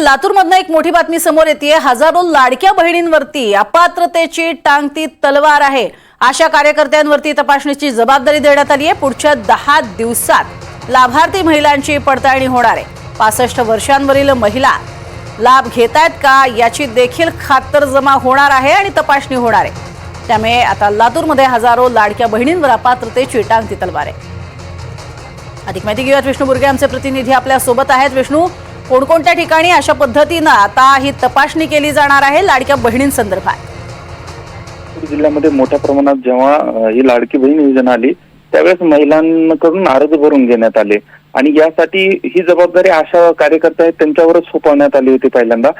लातूरमधनं एक मोठी बातमी समोर येते। हजारो लाडक्या बहिणींवरती अपात्रतेची टांगती तलवार आहे। आशा कार्यकर्त्यांवरती तपासणीची जबाबदारी देण्यात आली आहे। पुढच्या 10 दिवसात लाभार्थी महिलांची पडताळणी होणार आहे। 65 वर्षांवरील महिला लाभ घेतायत का याची देखील खातरजमा होणार आहे आणि तपासणी होणार आहे। त्यामुळे आता लातूरमध्ये हजारो लाडक्या बहिणींवर अपात्रतेची टांगती तलवार आहे। अधिक माहिती घेऊयात, विष्णू बुर्गे आमचे प्रतिनिधी आपल्या सोबत आहेत। विष्णू, कोणकोणत्या ठिकाणी अशा पद्धतीने आता ही तपासणी केली जाणार आहे लाडक्या बहिणींसंदर्भात? जिल्ह्यामध्ये मोठ्या प्रमाणात जेव्हा ही लाडकी बहीण योजना आली त्यावेळेस महिलांकडून अर्ज भरून घेण्यात आले आणि यासाठी ही जबाबदारी आशा कार्यकर्ते आहेत त्यांच्यावरच सोपवण्यात आली होती। पहिल्यांदा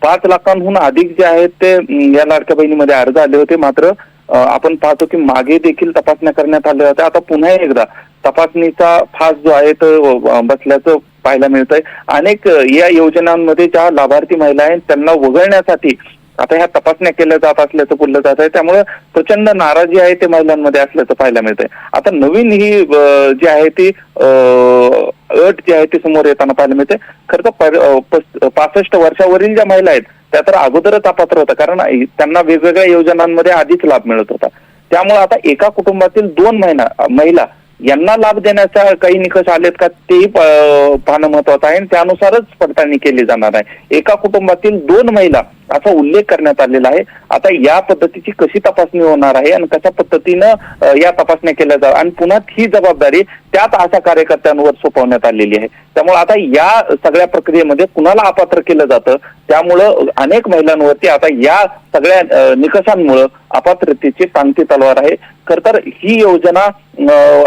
5 लाखांहून अधिक जे आहेत ते या लाडक्या बहिणीमध्ये अर्ज आले होते। मात्र आपण पाहतो की मागे देखील तपासण्या करण्यात आल्या होत्या। आता पुन्हा एकदा तपासणीचा फास जो आहे तो बसल्याचं पाहायला मिळतंय। अनेक या योजनांमध्ये ज्या लाभार्थी महिला आहेत त्यांना वगळण्यासाठी आता ह्या तपासण्या केल्या जात असल्याचं बोललं जात आहे। त्यामुळे प्रचंड नाराजी आहे ते महिलांमध्ये असल्याचं पाहायला मिळतंय। आता नवीन ही जी आहे ती अट जी आहे ती समोर येताना पाहायला मिळते। खरं तर 65 वर्षावरील ज्या महिला आहेत त्या तर अगोदरच अपात्र होत्या, कारण त्यांना वेगवेगळ्या योजनांमध्ये आधीच लाभ मिळत होता। त्यामुळे आता एका कुटुंबातील 2 महिला यांना लाभ देण्याचा काही निकष आलेत का तेही पाहणं महत्वाचं आहे आणि त्यानुसारच पडताळणी केली जाणार आहे। एका कुटुंबातील 2 महिला असा उल्लेख करण्यात आलेला आहे। आता या पद्धतीची कशी तपासणी होणार आहे आणि कशा पद्धतीनं या तपासण्या केल्या जातात आणि पुन्हा ही जबाबदारी त्यात आशा कार्यकर्त्यांवर सोपवण्यात आलेली आहे। त्यामुळे आता या सगळ्या प्रक्रियेमध्ये कुणाला अपात्र केलं जातं त्यामुळं अनेक महिलांवरती आता या सगळ्या निकषांमुळे अपात्रतेची टांगती तलवार आहे। खर तर ही योजना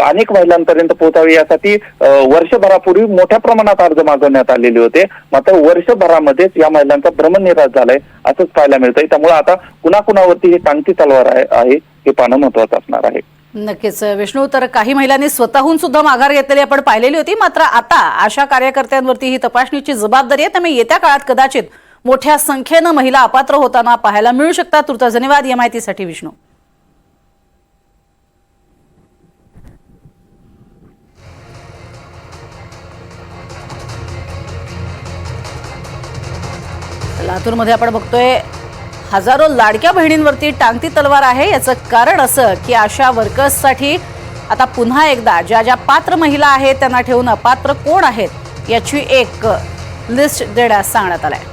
अनेक महिलांपर्यंत पोहोचावी यासाठी वर्षभरापूर्वी मोठ्या प्रमाणात अर्ज मागवण्यात आलेले होते। मात्र वर्षभरामध्येच या महिलांचा भ्रमनिरास झालाय असंच पाहायला मिळतंय। त्यामुळे आता कुणाकुणावरती ही टांगती तलवार आहे हे पाहणं महत्वाचं असणार आहे। नक्कीच विष्णू, तर काही महिलांनी स्वतःहून सुद्धा माघार घेतलेली आपण पाहिलेली होती। मात्र आता अशा कार्यकर्त्यांवरती ही तपासणीची जबाबदारी आहे। त्यामुळे येत्या काळात कदाचित मोठ्या संख्येनं महिला अपात्र होताना पाहायला मिळू शकतात। तुर्तास धन्यवाद या माहितीसाठी विष्णू। लातूरमध्ये आपण बघतोय हजारो लाडक्या बहिणींवरती टांगती तलवार आहे। याचं कारण असं की आशा वर्कर्ससाठी आता पुन्हा एकदा ज्या पात्र महिला आहेत त्यांना ठेवून अपात्र कोण आहेत याची एक लिस्ट देण्यास सांगण्यात आलंय।